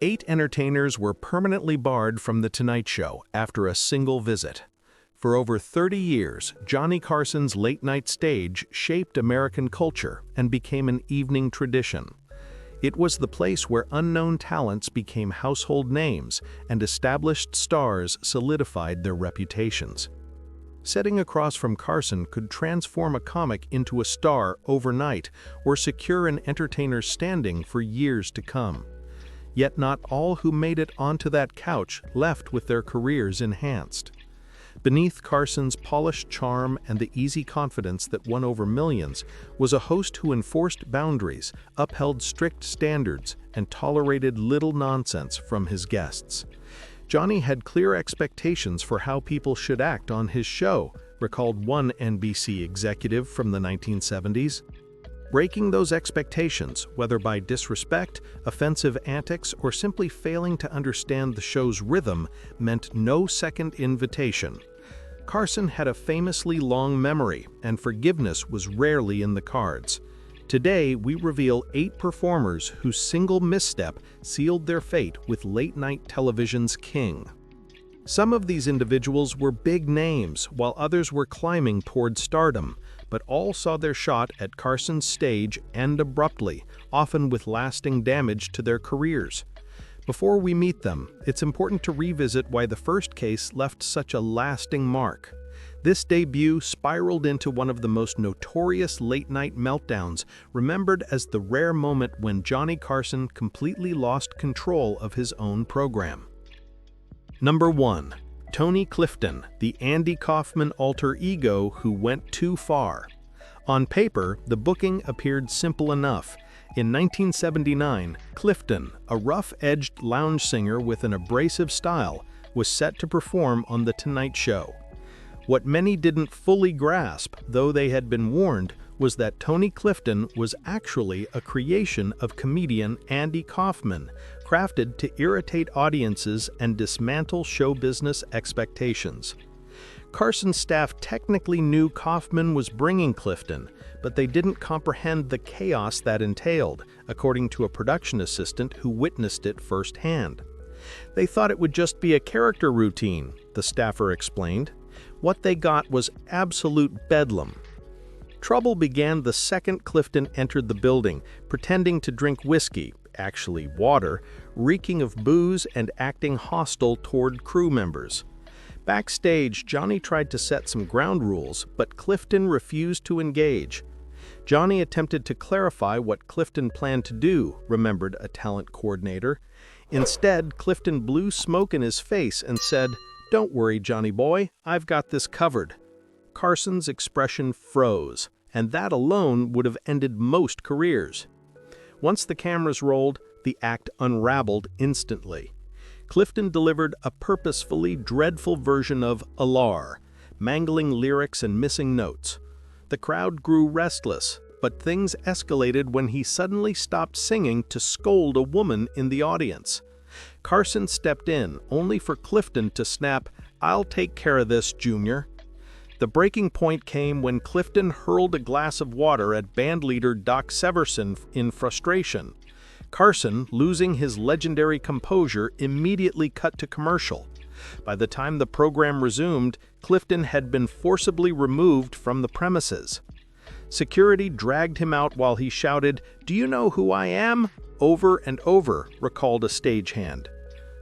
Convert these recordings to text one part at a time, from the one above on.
8 entertainers were permanently barred from The Tonight Show after a single visit. For over 30 years, Johnny Carson's late-night stage shaped American culture and became an evening tradition. It was the place where unknown talents became household names and established stars solidified their reputations. Sitting across from Carson could transform a comic into a star overnight or secure an entertainer's standing for years to come. Yet not all who made it onto that couch left with their careers enhanced. Beneath Carson's polished charm and the easy confidence that won over millions was a host who enforced boundaries, upheld strict standards, and tolerated little nonsense from his guests. Johnny had clear expectations for how people should act on his show, recalled one NBC executive from the 1970s. Breaking those expectations, whether by disrespect, offensive antics, or simply failing to understand the show's rhythm, meant no second invitation. Carson had a famously long memory, and forgiveness was rarely in the cards. Today, we reveal 8 performers whose single misstep sealed their fate with late-night television's king. Some of these individuals were big names, while others were climbing toward stardom, but all saw their shot at Carson's stage end abruptly, often with lasting damage to their careers. Before we meet them, it's important to revisit why the first case left such a lasting mark. This debut spiraled into one of the most notorious late-night meltdowns, remembered as the rare moment when Johnny Carson completely lost control of his own program. Number 1. Tony Clifton, the Andy Kaufman alter ego who went too far. On paper, the booking appeared simple enough. In 1979, Clifton, a rough-edged lounge singer with an abrasive style, was set to perform on The Tonight Show. What many didn't fully grasp, though they had been warned, was that Tony Clifton was actually a creation of comedian Andy Kaufman, crafted to irritate audiences and dismantle show business expectations. Carson's staff technically knew Kaufman was bringing Clifton, but they didn't comprehend the chaos that entailed, according to a production assistant who witnessed it firsthand. They thought it would just be a character routine, the staffer explained. What they got was absolute bedlam. Trouble began the second Clifton entered the building, pretending to drink whiskey, actually water, reeking of booze and acting hostile toward crew members. Backstage, Johnny tried to set some ground rules, but Clifton refused to engage. Johnny attempted to clarify what Clifton planned to do, remembered a talent coordinator. Instead, Clifton blew smoke in his face and said, "Don't worry, Johnny boy, I've got this covered." Carson's expression froze, and that alone would have ended most careers. Once the cameras rolled, the act unraveled instantly. Clifton delivered a purposefully dreadful version of Alar, mangling lyrics and missing notes. The crowd grew restless, but things escalated when he suddenly stopped singing to scold a woman in the audience. Carson stepped in, only for Clifton to snap, "I'll take care of this, Junior." The breaking point came when Clifton hurled a glass of water at bandleader Doc Severson in frustration. Carson, losing his legendary composure, immediately cut to commercial. By the time the program resumed, Clifton had been forcibly removed from the premises. Security dragged him out while he shouted, "Do you know who I am?" over and over, recalled a stagehand.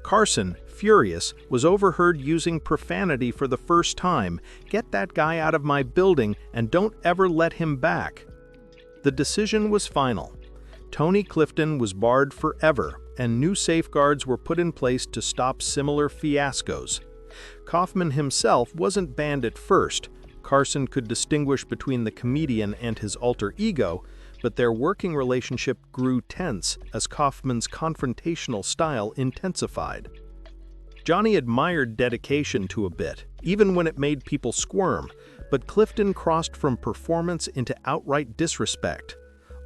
Carson, furious, was overheard using profanity for the first time. "Get that guy out of my building and don't ever let him back." The decision was final. Tony Clifton was barred forever, and new safeguards were put in place to stop similar fiascos. Kaufman himself wasn't banned at first. Carson could distinguish between the comedian and his alter ego, but their working relationship grew tense as Kaufman's confrontational style intensified. Johnny admired dedication to a bit, even when it made people squirm, but Clifton crossed from performance into outright disrespect.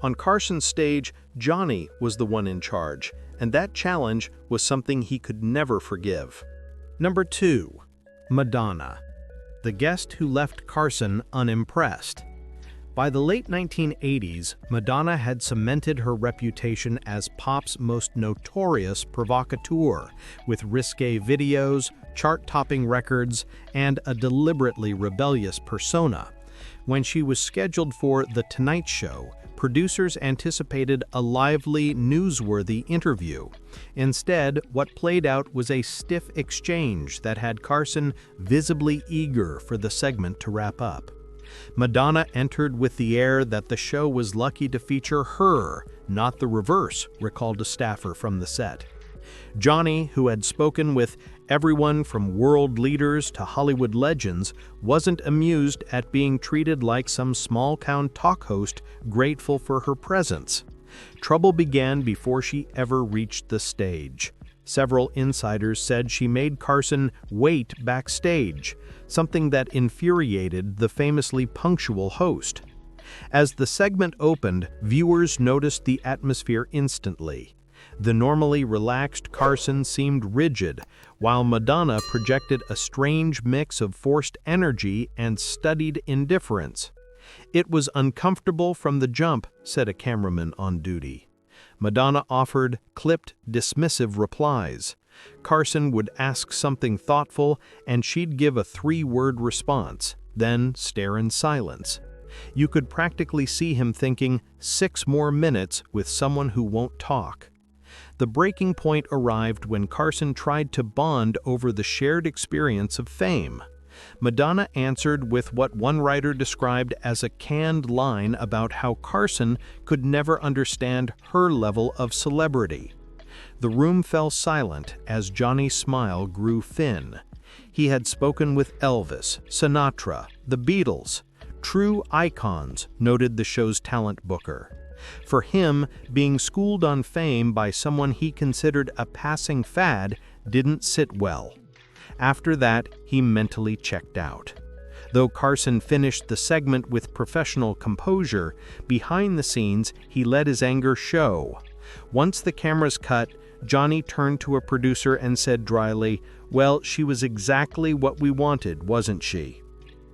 On Carson's stage, Johnny was the one in charge, and that challenge was something he could never forgive. Number 2. Madonna, the guest who left Carson unimpressed. By the late 1980s, Madonna had cemented her reputation as pop's most notorious provocateur, with risque videos, chart-topping records, and a deliberately rebellious persona. When she was scheduled for The Tonight Show, producers anticipated a lively, newsworthy interview. Instead, what played out was a stiff exchange that had Carson visibly eager for the segment to wrap up. Madonna entered with the air that the show was lucky to feature her, not the reverse, recalled a staffer from the set. Johnny, who had spoken with everyone from world leaders to Hollywood legends, wasn't amused at being treated like some small-town talk host grateful for her presence. Trouble began before she ever reached the stage. Several insiders said she made Carson wait backstage, something that infuriated the famously punctual host. As the segment opened, viewers noticed the atmosphere instantly. The normally relaxed Carson seemed rigid, while Madonna projected a strange mix of forced energy and studied indifference. "It was uncomfortable from the jump," said a cameraman on duty. Madonna offered clipped, dismissive replies. Carson would ask something thoughtful, and she'd give a 3-word response, then stare in silence. You could practically see him thinking, 6 more minutes with someone who won't talk. The breaking point arrived when Carson tried to bond over the shared experience of fame. Madonna answered with what one writer described as a canned line about how Carson could never understand her level of celebrity. The room fell silent as Johnny's smile grew thin. He had spoken with Elvis, Sinatra, the Beatles, true icons, noted the show's talent booker. For him, being schooled on fame by someone he considered a passing fad didn't sit well. After that, he mentally checked out. Though Carson finished the segment with professional composure, behind the scenes he let his anger show. Once the cameras cut, Johnny turned to a producer and said dryly, "Well, she was exactly what we wanted, wasn't she?"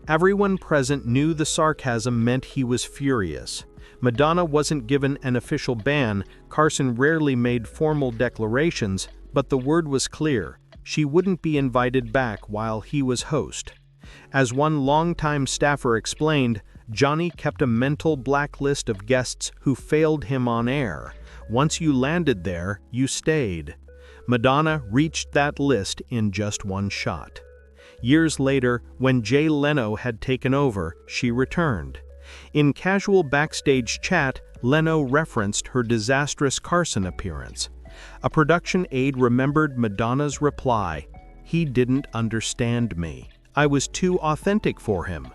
Everyone present knew the sarcasm meant he was furious. Madonna wasn't given an official ban. Carson rarely made formal declarations, but the word was clear. She wouldn't be invited back while he was host. As one longtime staffer explained, Johnny kept a mental blacklist of guests who failed him on air. Once you landed there, you stayed. Madonna reached that list in just one shot. Years later, when Jay Leno had taken over, she returned. In casual backstage chat, Leno referenced her disastrous Carson appearance. A production aide remembered Madonna's reply, "He didn't understand me. I was too authentic for him."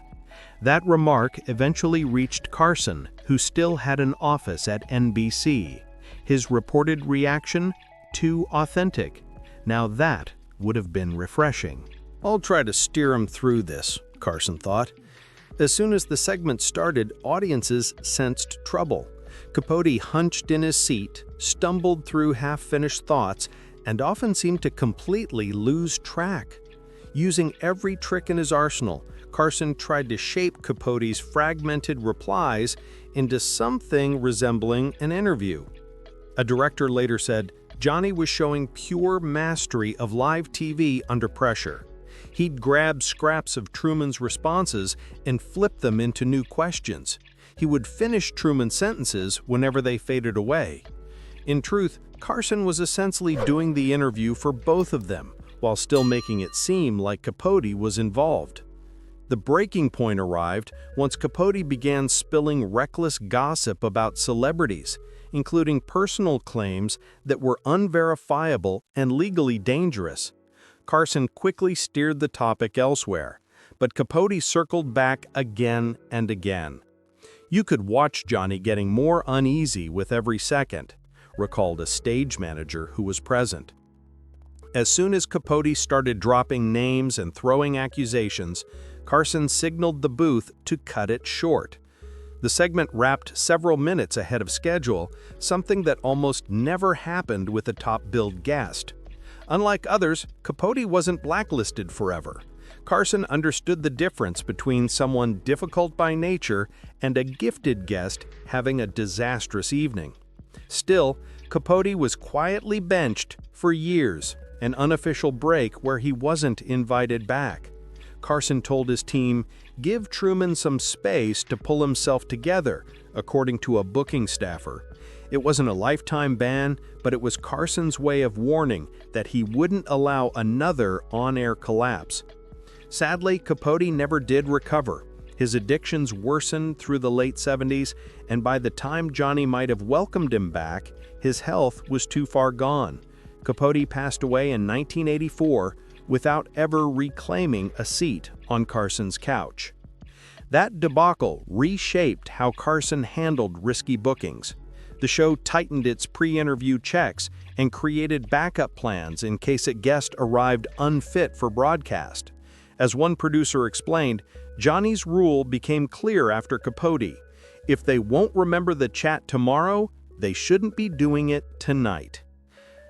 That remark eventually reached Carson, who still had an office at NBC. His reported reaction? Too authentic. Now that would have been refreshing. "I'll try to steer him through this," Carson thought. As soon as the segment started, audiences sensed trouble. Capote hunched in his seat, stumbled through half-finished thoughts, and often seemed to completely lose track. Using every trick in his arsenal, Carson tried to shape Capote's fragmented replies into something resembling an interview. A director later said, "Johnny was showing pure mastery of live TV under pressure. He'd grab scraps of Truman's responses and flip them into new questions. He would finish Truman's sentences whenever they faded away." In truth, Carson was essentially doing the interview for both of them, while still making it seem like Capote was involved. The breaking point arrived once Capote began spilling reckless gossip about celebrities, including personal claims that were unverifiable and legally dangerous. Carson quickly steered the topic elsewhere, but Capote circled back again and again. "You could watch Johnny getting more uneasy with every second," recalled a stage manager who was present. As soon as Capote started dropping names and throwing accusations, Carson signaled the booth to cut it short. The segment wrapped several minutes ahead of schedule, something that almost never happened with a top-billed guest. Unlike others, Capote wasn't blacklisted forever. Carson understood the difference between someone difficult by nature and a gifted guest having a disastrous evening. Still, Capote was quietly benched for years, an unofficial break where he wasn't invited back. Carson told his team, "Give Truman some space to pull himself together," according to a booking staffer. It wasn't a lifetime ban, but it was Carson's way of warning that he wouldn't allow another on-air collapse. Sadly, Capote never did recover. His addictions worsened through the late 70s, and by the time Johnny might have welcomed him back, his health was too far gone. Capote passed away in 1984 without ever reclaiming a seat on Carson's couch. That debacle reshaped how Carson handled risky bookings. The show tightened its pre-interview checks and created backup plans in case a guest arrived unfit for broadcast. As one producer explained, Johnny's rule became clear after Capote. If they won't remember the chat tomorrow, they shouldn't be doing it tonight.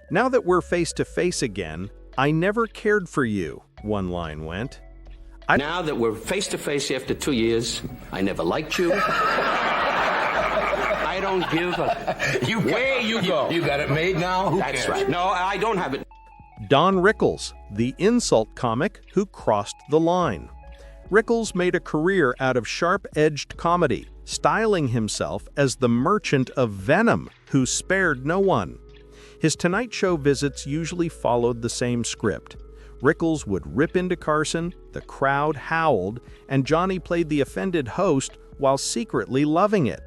"Now that we're face to face again, I never cared for you," one line went. Now that we're face to face after 2 years, I never liked you. I don't give a... Where you go? You got it made now? That's right. No, I don't have it. Don Rickles, the insult comic who crossed the line. Rickles made a career out of sharp-edged comedy, styling himself as the merchant of venom who spared no one. His Tonight Show visits usually followed the same script. Rickles would rip into Carson, the crowd howled, and Johnny played the offended host while secretly loving it.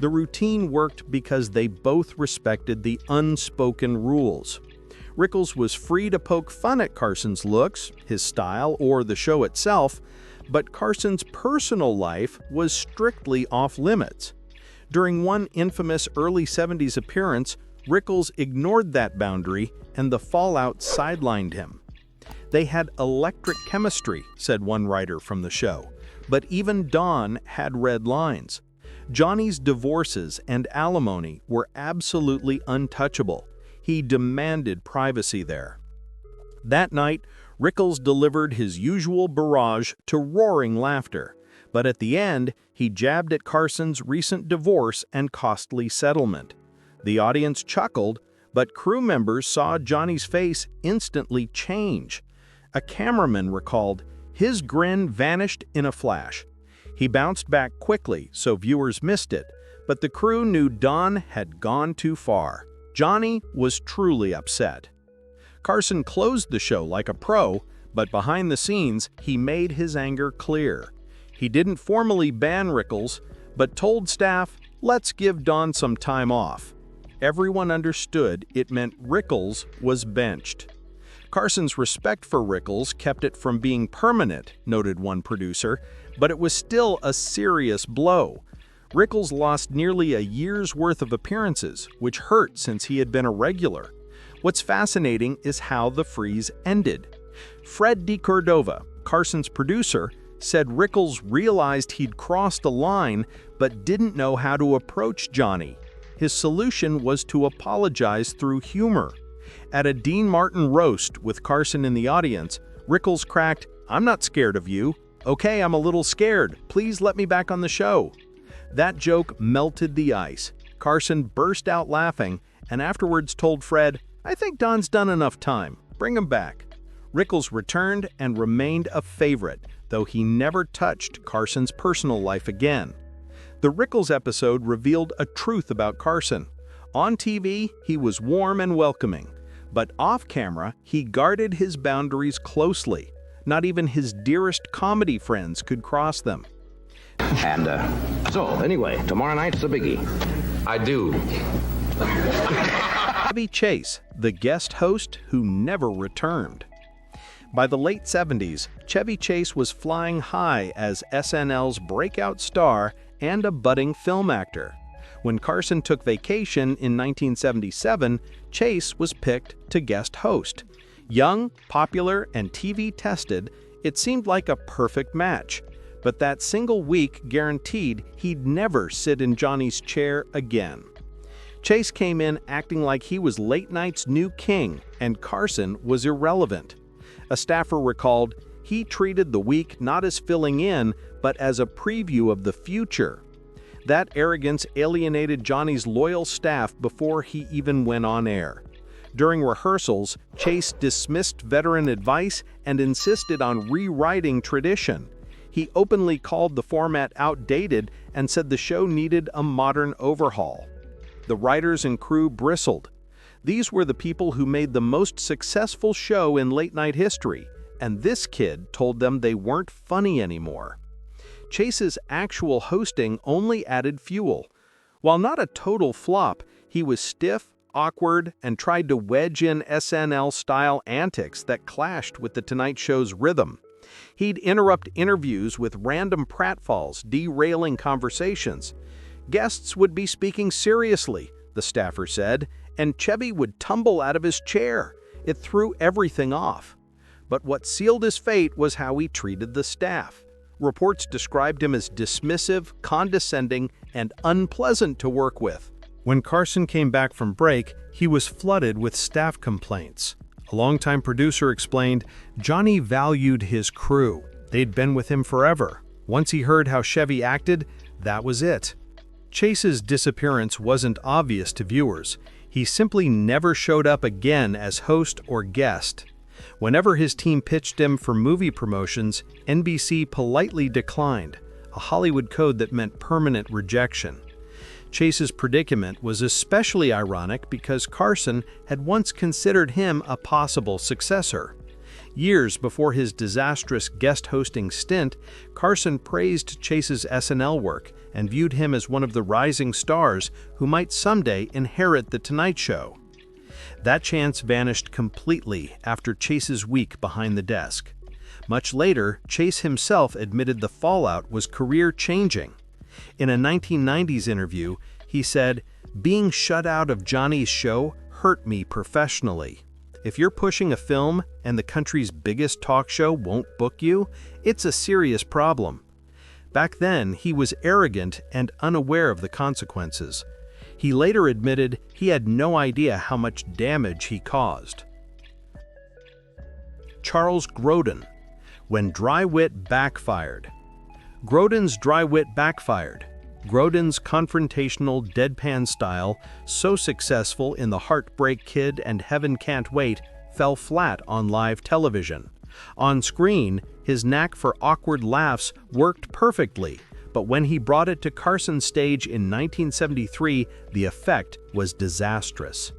The routine worked because they both respected the unspoken rules. Rickles was free to poke fun at Carson's looks, his style, or the show itself, but Carson's personal life was strictly off-limits. During one infamous early 70s appearance, Rickles ignored that boundary, and the fallout sidelined him. "They had electric chemistry," said one writer from the show, but even Don had red lines. Johnny's divorces and alimony were absolutely untouchable. He demanded privacy there. That night, Rickles delivered his usual barrage to roaring laughter, but at the end, he jabbed at Carson's recent divorce and costly settlement. The audience chuckled, but crew members saw Johnny's face instantly change. A cameraman recalled, "His grin vanished in a flash." He bounced back quickly so viewers missed it, but the crew knew Don had gone too far. Johnny was truly upset. Carson closed the show like a pro, but behind the scenes, he made his anger clear. He didn't formally ban Rickles, but told staff, "Let's give Don some time off." Everyone understood it meant Rickles was benched. Carson's respect for Rickles kept it from being permanent, noted one producer, but it was still a serious blow. Rickles lost nearly a year's worth of appearances, which hurt since he had been a regular. What's fascinating is how the freeze ended. Fred DeCordova, Carson's producer, said Rickles realized he'd crossed a line but didn't know how to approach Johnny. His solution was to apologize through humor. At a Dean Martin roast with Carson in the audience, Rickles cracked, "I'm not scared of you. Okay, I'm a little scared. Please let me back on the show." That joke melted the ice. Carson burst out laughing and afterwards told Fred, "I think Don's done enough time. Bring him back." Rickles returned and remained a favorite, though he never touched Carson's personal life again. The Rickles episode revealed a truth about Carson. On TV, he was warm and welcoming, but off-camera, he guarded his boundaries closely. Not even his dearest comedy friends could cross them. And so, anyway, tomorrow night's a biggie. I do. Chevy Chase, the guest host who never returned. By the late 70s, Chevy Chase was flying high as SNL's breakout star and a budding film actor. When Carson took vacation in 1977, Chase was picked to guest host. Young, popular, and TV-tested, it seemed like a perfect match. But that single week guaranteed he'd never sit in Johnny's chair again. Chase came in acting like he was late night's new king, and Carson was irrelevant. A staffer recalled, He treated the week not as filling in, but as a preview of the future. That arrogance alienated Johnny's loyal staff before he even went on air. During rehearsals, Chase dismissed veteran advice and insisted on rewriting tradition. He openly called the format outdated and said the show needed a modern overhaul. The writers and crew bristled. These were the people who made the most successful show in late-night history, and this kid told them they weren't funny anymore. Chase's actual hosting only added fuel. While not a total flop, he was stiff, awkward, and tried to wedge in SNL-style antics that clashed with The Tonight Show's rhythm. He'd interrupt interviews with random pratfalls, derailing conversations. Guests would be speaking seriously, the staffer said, and Chevy would tumble out of his chair. It threw everything off. But what sealed his fate was how he treated the staff. Reports described him as dismissive, condescending, and unpleasant to work with. When Carson came back from break, he was flooded with staff complaints. A longtime producer explained, Johnny valued his crew. They'd been with him forever. Once he heard how Chevy acted, that was it. Chase's disappearance wasn't obvious to viewers. He simply never showed up again as host or guest. Whenever his team pitched him for movie promotions, NBC politely declined, a Hollywood code that meant permanent rejection. Chase's predicament was especially ironic because Carson had once considered him a possible successor. Years before his disastrous guest hosting stint, Carson praised Chase's SNL work and viewed him as one of the rising stars who might someday inherit The Tonight Show. That chance vanished completely after Chase's week behind the desk. Much later, Chase himself admitted the fallout was career-changing. In a 1990s interview, he said, "Being shut out of Johnny's show hurt me professionally. If you're pushing a film and the country's biggest talk show won't book you, it's a serious problem." Back then, he was arrogant and unaware of the consequences. He later admitted he had no idea how much damage he caused. Charles Grodin, when dry wit backfired. Grodin's dry wit backfired. Grodin's confrontational deadpan style, so successful in The Heartbreak Kid and Heaven Can't Wait, fell flat on live television. On screen, his knack for awkward laughs worked perfectly, but when he brought it to Carson's stage in 1973, the effect was disastrous.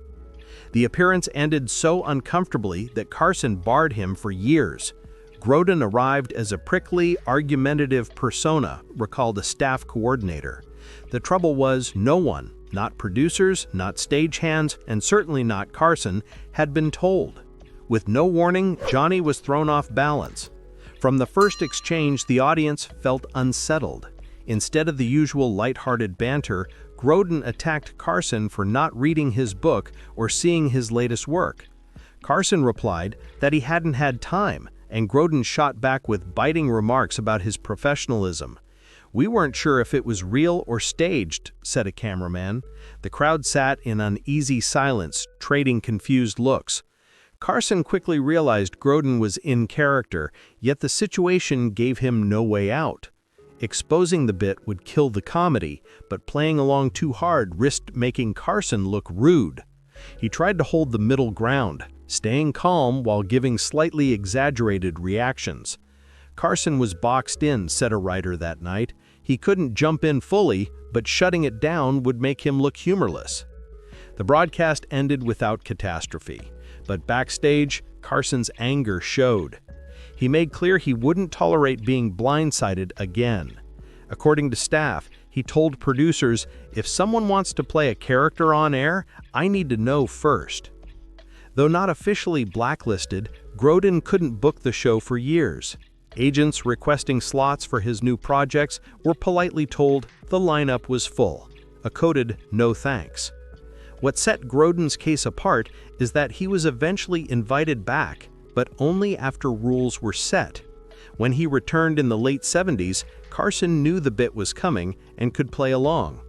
The appearance ended so uncomfortably that Carson barred him for years. Grodin arrived as a prickly, argumentative persona, recalled a staff coordinator. The trouble was no one, not producers, not stagehands, and certainly not Carson, had been told. With no warning, Johnny was thrown off balance. From the first exchange, the audience felt unsettled. Instead of the usual lighthearted banter, Grodin attacked Carson for not reading his book or seeing his latest work. Carson replied that he hadn't had time, and Grodin shot back with biting remarks about his professionalism. "We weren't sure if it was real or staged," said a cameraman. The crowd sat in uneasy silence, trading confused looks. Carson quickly realized Grodin was in character, yet the situation gave him no way out. Exposing the bit would kill the comedy, but playing along too hard risked making Carson look rude. He tried to hold the middle ground, staying calm while giving slightly exaggerated reactions. Carson was boxed in, said a writer that night. He couldn't jump in fully, but shutting it down would make him look humorless. The broadcast ended without catastrophe, but backstage, Carson's anger showed. He made clear he wouldn't tolerate being blindsided again. According to staff, he told producers, "If someone wants to play a character on air, I need to know first." Though not officially blacklisted, Grodin couldn't book the show for years. Agents requesting slots for his new projects were politely told the lineup was full, a coded "no thanks." What set Grodin's case apart is that he was eventually invited back, but only after rules were set. When he returned in the late 70s, Carson knew the bit was coming and could play along.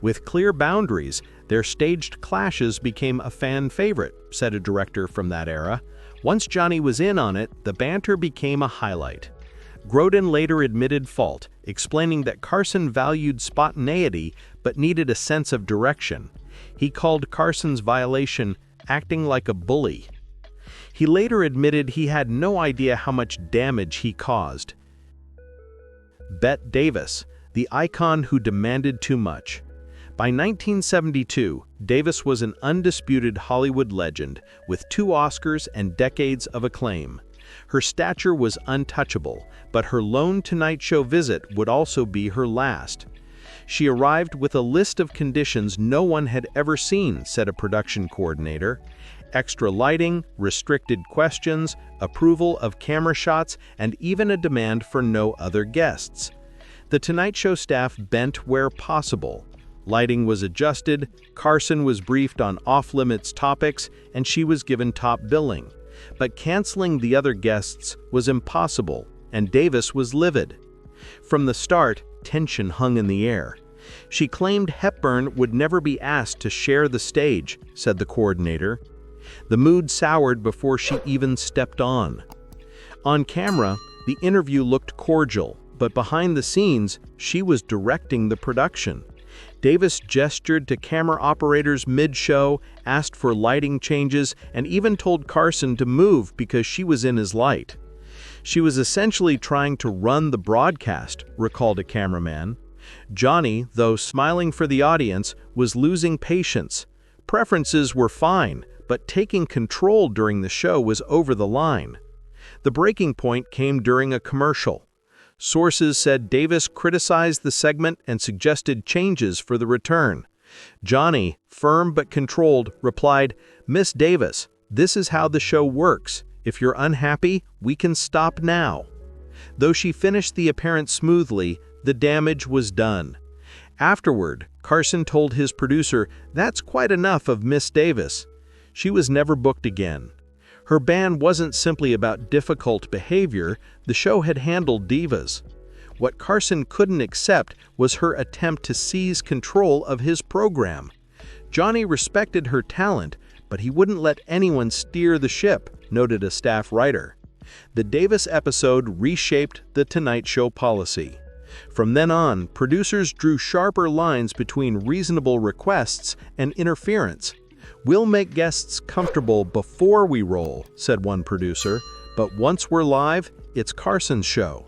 With clear boundaries, Their staged clashes became a fan favorite, said a director from that era. Once Johnny was in on it, the banter became a highlight. Grodin later admitted fault, explaining that Carson valued spontaneity but needed a sense of direction. He called Carson's violation acting like a bully. He later admitted he had no idea how much damage he caused. Bette Davis, the icon who demanded too much. By 1972, Davis was an undisputed Hollywood legend with 2 Oscars and decades of acclaim. Her stature was untouchable, but her lone Tonight Show visit would also be her last. She arrived with a list of conditions no one had ever seen, said a production coordinator. Extra lighting, restricted questions, approval of camera shots, and even a demand for no other guests. The Tonight Show staff bent where possible. Lighting was adjusted, Carson was briefed on off-limits topics, and she was given top billing. But canceling the other guests was impossible, and Davis was livid. From the start, tension hung in the air. She claimed Hepburn would never be asked to share the stage, said the coordinator. The mood soured before she even stepped on. On camera, the interview looked cordial, but behind the scenes, she was directing the production. Davis gestured to camera operators mid-show, asked for lighting changes, and even told Carson to move because she was in his light. She was essentially trying to run the broadcast, recalled a cameraman. Johnny, though smiling for the audience, was losing patience. Preferences were fine, but taking control during the show was over the line. The breaking point came during a commercial. Sources said Davis criticized the segment and suggested changes for the return. Johnny, firm but controlled, replied, "Miss Davis, this is how the show works. If you're unhappy, we can stop now." Though she finished the appearance smoothly, the damage was done. Afterward, Carson told his producer, "That's quite enough of Miss Davis." She was never booked again. Her ban wasn't simply about difficult behavior, the show had handled divas. What Carson couldn't accept was her attempt to seize control of his program. Johnny respected her talent, but he wouldn't let anyone steer the ship, noted a staff writer. The Davis episode reshaped the Tonight Show policy. From then on, producers drew sharper lines between reasonable requests and interference. "We'll make guests comfortable before we roll," said one producer, "but once we're live, it's Carson's show."